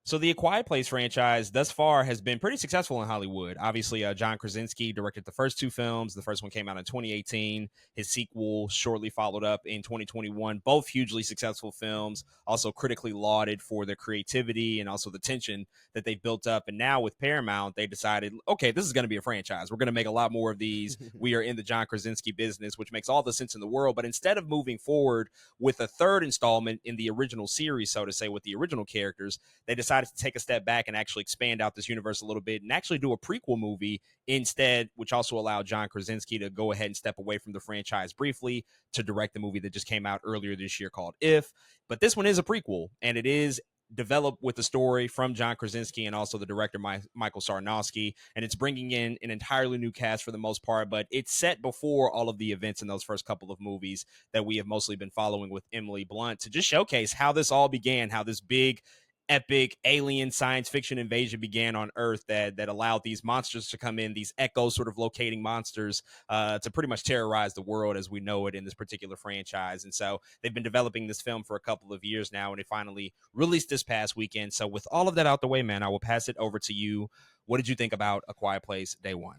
So the A Quiet Place franchise thus far has been pretty successful in Hollywood. Obviously, John Krasinski directed the first two films. The first one came out in 2018. His sequel shortly followed up in 2021. Both hugely successful films, also critically lauded for their creativity and also the tension that they built up. And now with Paramount, they decided, okay, this is going to be a franchise. We're going to make a lot more of these. We are in the John Krasinski business, which makes all the sense in the world. But instead of moving forward with a third installment in the original series, so to say, with the original characters, they decided to take a step back and actually expand out this universe a little bit and actually do a prequel movie instead, which also allowed John Krasinski to go ahead and step away from the franchise briefly to direct the movie that just came out earlier this year called If. But this one is a prequel, and it is developed with the story from John Krasinski and also the director Michael Sarnowski, and it's bringing in an entirely new cast for the most part, but it's set before all of the events in those first couple of movies that we have mostly been following with Emily Blunt to just showcase how this all began, how this big epic alien science fiction invasion began on Earth that allowed these monsters to come in, these echo sort of locating monsters to pretty much terrorize the world as we know it in this particular franchise. And so they've been developing this film for a couple of years now, and it finally released this past weekend. So with all of that out the way, man, I will pass it over to you. What did you think about A Quiet Place day one?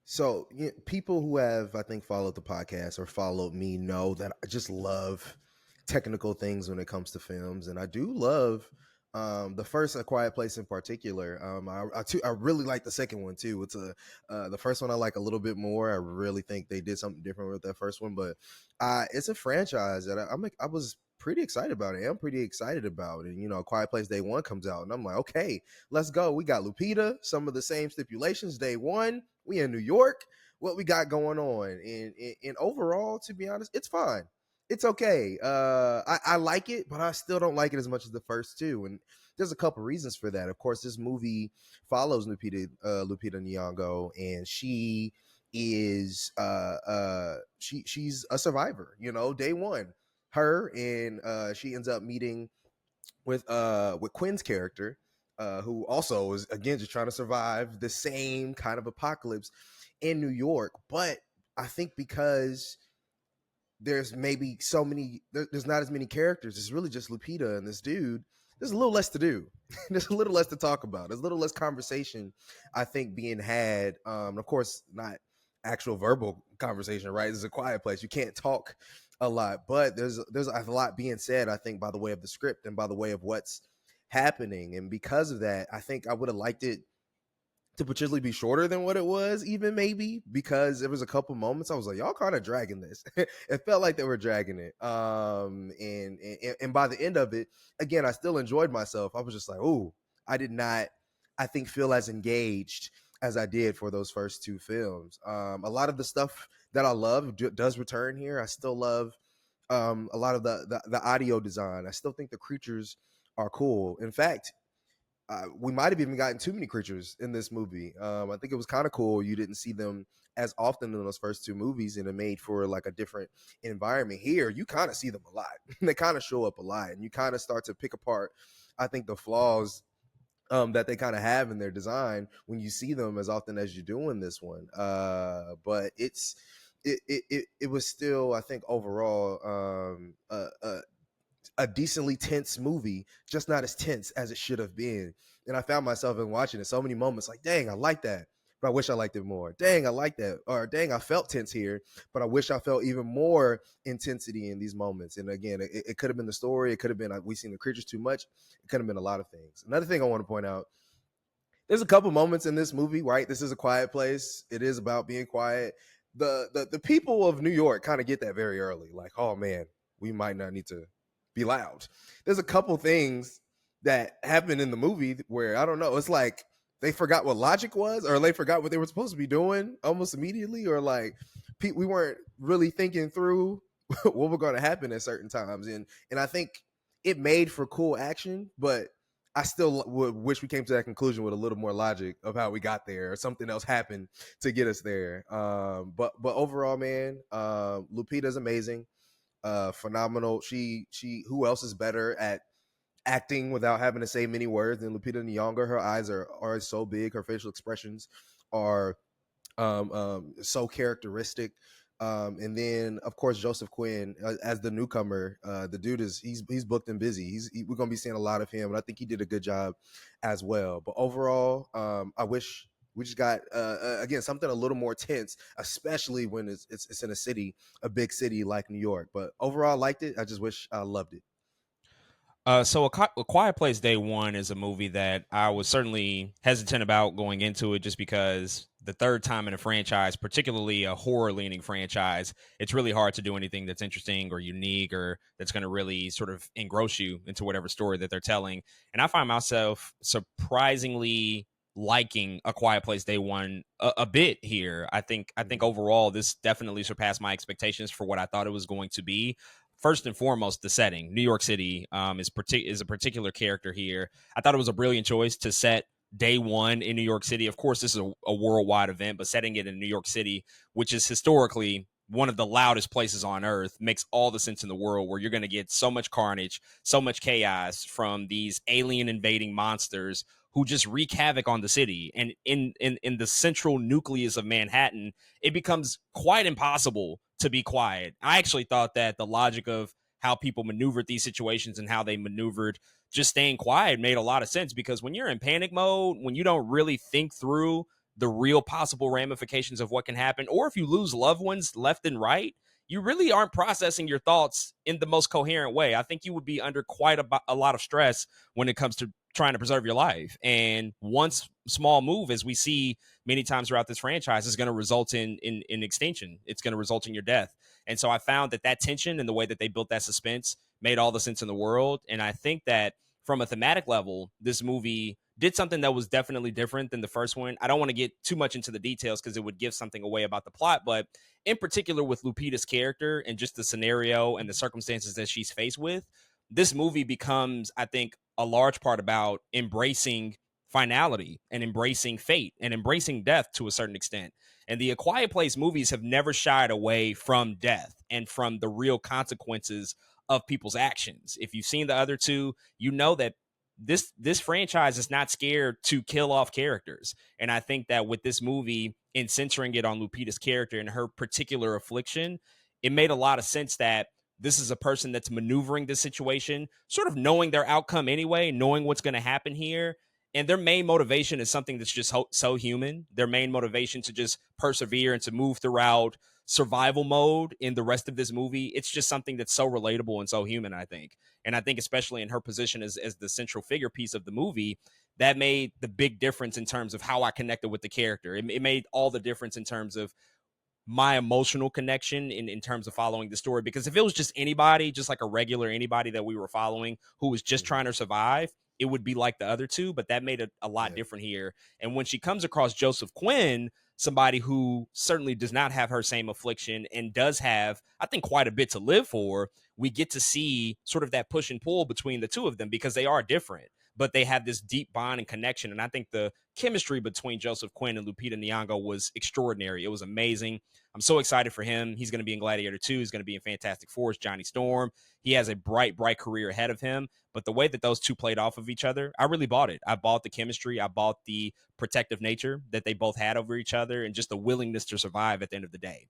So people who have, I think, followed the podcast or followed me know that I just love technical things when it comes to films, and I do love the first A Quiet Place in particular. I really like the second one too. It's the first one I like a little bit more. I really think they did something different with that first one, but it's a franchise that I was pretty excited about it. I'm pretty excited about it. A Quiet Place day one comes out, and I'm like, okay, let's go. We got Lupita, some of the same stipulations day one. We in New York. What we got going on? And overall, to be honest, it's fine. It's okay. I like it, but I still don't like it as much as the first two. And there's a couple reasons for that. Of course, this movie follows Lupita Nyong'o, and she is she's a survivor. Day one, her and she ends up meeting with Quinn's character, who also is again just trying to survive the same kind of apocalypse in New York. But I think because there's maybe there's not as many characters. It's really just Lupita and this dude. There's a little less to do. There's a little less to talk about. There's a little less conversation, I think, being had. Of course, not actual verbal conversation, right? This is A Quiet Place. You can't talk a lot, but there's a lot being said, I think, by the way of the script and by the way of what's happening. And because of that, I think I would have liked it to potentially be shorter than what it was, even maybe, because there was a couple moments I was like, y'all kind of dragging this. It felt like they were dragging it. And by the end of it, again, I still enjoyed myself. I was just like, oh, I did not, I think, feel as engaged as I did for those first two films. A lot of the stuff that I love does return here. I still love a lot of the audio design. I still think the creatures are cool. In fact, we might have even gotten too many creatures in this movie. I think it was kind of cool. You didn't see them as often in those first two movies, and it made for like a different environment. Here, you kind of see them a lot. They kind of show up a lot, and you kind of start to pick apart, I think, the flaws that they kind of have in their design when you see them as often as you do in this one. But it was still, I think, overall a decently tense movie, just not as tense as it should have been. And I found myself in watching it so many moments like, dang, I like that, but I wish I liked it more. Dang, I like that. Or dang, I felt tense here, but I wish I felt even more intensity in these moments. And again, it could have been the story. It could have been we've seen the creatures too much. It could have been a lot of things. Another thing I want to point out, there's a couple moments in this movie, right? This is a quiet place. It is about being quiet. The people of New York kind of get that very early. Like, oh man, we might not need to be loud. There's a couple things that happen in the movie where I don't know. It's like they forgot what logic was, or they forgot what they were supposed to be doing almost immediately, or like we weren't really thinking through what was going to happen at certain times. And I think it made for cool action, but I still would wish we came to that conclusion with a little more logic of how we got there, or something else happened to get us there. But overall, man, Lupita's amazing, phenomenal. She who else is better at acting without having to say many words than Lupita Nyong'o? Her eyes are so big, her facial expressions are so characteristic. And then of course Joseph Quinn as the newcomer. The dude is he's booked and busy. We're gonna be seeing a lot of him, and I think he did a good job as well. But overall, I wish we just got again something a little more tense, especially when it's in a city, a big city like New York. But overall, I liked it. I just wish I loved it. A Quiet Place Day One is a movie that I was certainly hesitant about going into it, just because the third time in a franchise, particularly a horror leaning franchise, it's really hard to do anything that's interesting or unique or that's going to really sort of engross you into whatever story that they're telling. And I find myself surprisingly liking A Quiet Place Day One a bit here. I think Mhm. overall this definitely surpassed my expectations for what I thought it was going to be. First and foremost, the setting. New York City is a particular character here. I thought it was a brilliant choice to set day one in New York City. Of course, this is a worldwide event, but setting it in New York City, which is historically one of the loudest places on earth, makes all the sense in the world, where you're going to get so much carnage, so much chaos from these alien invading monsters who just wreak havoc on the city. And in the central nucleus of Manhattan, it becomes quite impossible to be quiet. I actually thought that the logic of how people maneuvered these situations and how they maneuvered just staying quiet made a lot of sense, because when you're in panic mode, when you don't really think through the real possible ramifications of what can happen, or if you lose loved ones left and right, you really aren't processing your thoughts in the most coherent way. I think you would be under quite a lot of stress when it comes to trying to preserve your life. And one small move, as we see many times throughout this franchise, is going to result in extinction. It's going to result in your death. And so I found that tension and the way that they built that suspense made all the sense in the world. And I think that from a thematic level, this movie did something that was definitely different than the first one. I don't want to get too much into the details because it would give something away about the plot, but in particular with Lupita's character and just the scenario and the circumstances that she's faced with, this movie becomes, I think, a large part about embracing finality and embracing fate and embracing death to a certain extent. And the A Quiet Place movies have never shied away from death and from the real consequences of people's actions. If you've seen the other two, you know that this franchise is not scared to kill off characters. And I think that with this movie, in centering it on Lupita's character and her particular affliction, it made a lot of sense that this is a person that's maneuvering this situation, sort of knowing their outcome anyway, knowing what's going to happen here. And their main motivation is something that's just so human. Their main motivation to just persevere and to move throughout survival mode in the rest of this movie. It's just something that's so relatable and so human, I think. And I think especially in her position as the central figure piece of the movie, that made the big difference in terms of how I connected with the character. It made all the difference in terms of my emotional connection in terms of following the story. Because if it was just anybody, just like a regular anybody that we were following who was just Mhm. trying to survive, it would be like the other two. But that made it a lot Yeah. different here. And when she comes across Joseph Quinn, somebody who certainly does not have her same affliction and does have, I think, quite a bit to live for, we get to see sort of that push and pull between the two of them, because they are different, but they have this deep bond and connection. And I think the chemistry between Joseph Quinn and Lupita Nyong'o was extraordinary. It was amazing. I'm so excited for him. He's going to be in Gladiator 2. He's going to be in Fantastic Four as Johnny Storm. He has a bright, bright career ahead of him. But the way that those two played off of each other, I really bought it. I bought the chemistry. I bought the protective nature that they both had over each other and just the willingness to survive at the end of the day.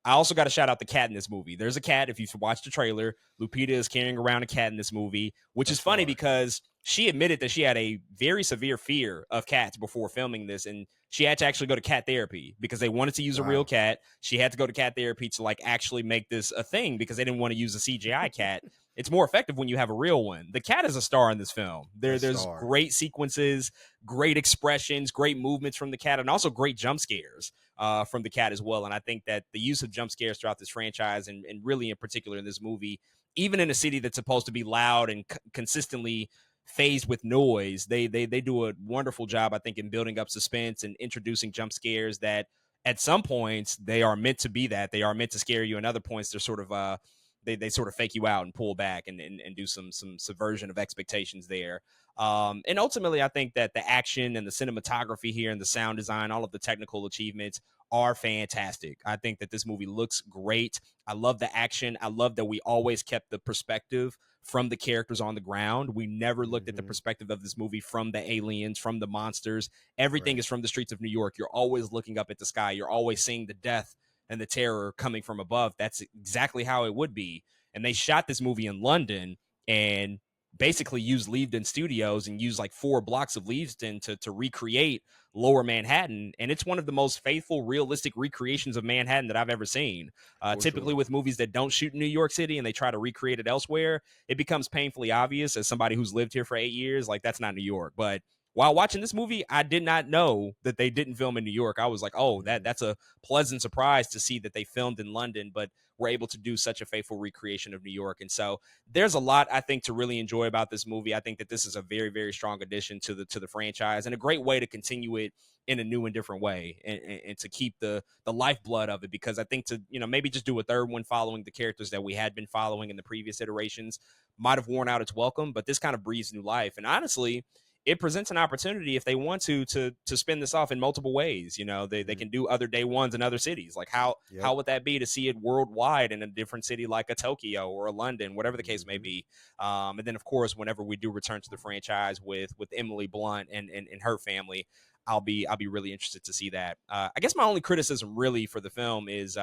I also got to shout out the cat in this movie. There's a cat. If you've watched the trailer, Lupita is carrying around a cat in this movie, which is Thus funny far. because she admitted that she had a very severe fear of cats before filming this. And she had to actually go to cat therapy because they wanted to use a real Wow. cat. She had to go to cat therapy to like actually make this a thing because they didn't want to use a CGI cat. It's more effective when you have a real one. The cat is a star in this film. A There's star. great sequences, great expressions, great movements from the cat, and also great jump scares from the cat as well. And I think that the use of jump scares throughout this franchise, and really in particular in this movie, even in a city that's supposed to be loud and consistently phased with noise, they do a wonderful job, I think, in building up suspense and introducing jump scares that at some points they are meant to be that. They are meant to scare you, and other points they're sort of they sort of fake you out and pull back and do some subversion of expectations there. And ultimately, I think that the action and the cinematography here and the sound design, all of the technical achievements are fantastic. I think that this movie looks great. I love the action. I love that we always kept the perspective from the characters on the ground. We never looked at the Hmm. perspective of this movie from the aliens, from the monsters. Everything Right. is from the streets of New York. You're always looking up at the sky. You're always seeing the death and the terror coming from above. That's exactly how it would be. And they shot this movie in London and basically used Leavesden Studios and used like 4 blocks of Leavesden to recreate Lower Manhattan. And it's one of the most faithful, realistic recreations of Manhattan that I've ever seen. For Typically, sure. with movies that don't shoot in New York City and they try to recreate it elsewhere, it becomes painfully obvious as somebody who's lived here for 8 years, like that's not New York. But while watching this movie, I did not know that they didn't film in New York. I was like, oh, that's a pleasant surprise to see that they filmed in London, but were able to do such a faithful recreation of New York. And so there's a lot, I think, to really enjoy about this movie. I think that this is a very, very strong addition to the franchise and a great way to continue it in a new and different way, and to keep the lifeblood of it, because I think to, maybe just do a third one following the characters that we had been following in the previous iterations might have worn out its welcome, but this kind of breathes new life. And honestly, it presents an opportunity if they want to spin this off in multiple ways. They can do other day ones in other cities. Like how would that be to see it worldwide in a different city like a Tokyo or a London, whatever the case may be. And then of course, whenever we do return to the franchise with Emily Blunt and her family, I'll be really interested to see that. I guess my only criticism really for the film is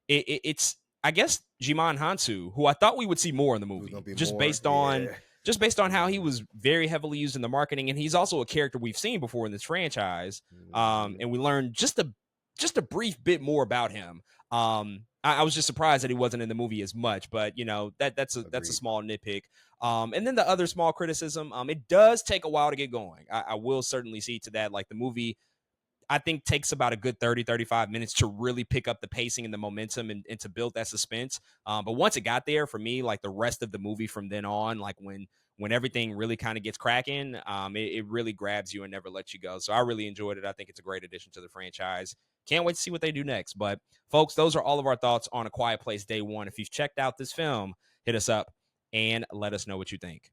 it's I guess Jimon Hansu, who I thought we would see more in the It was gonna movie, be just more. based on Yeah. how he was very heavily used in the marketing, and he's also a character we've seen before in this franchise. And we learned just a brief bit more about him. I was just surprised that he wasn't in the movie as much, but that's a Agreed. small nitpick. And then the other small criticism, it does take a while to get going. I will certainly see to that. Like the movie, I think takes about a good 30-35 minutes to really pick up the pacing and the momentum and to build that suspense. But once it got there, for me, like the rest of the movie from then on, like when everything really kind of gets cracking, it really grabs you and never lets you go. So I really enjoyed it. I think it's a great addition to the franchise. Can't wait to see what they do next. But folks, those are all of our thoughts on A Quiet Place Day One. If you've checked out this film, hit us up and let us know what you think.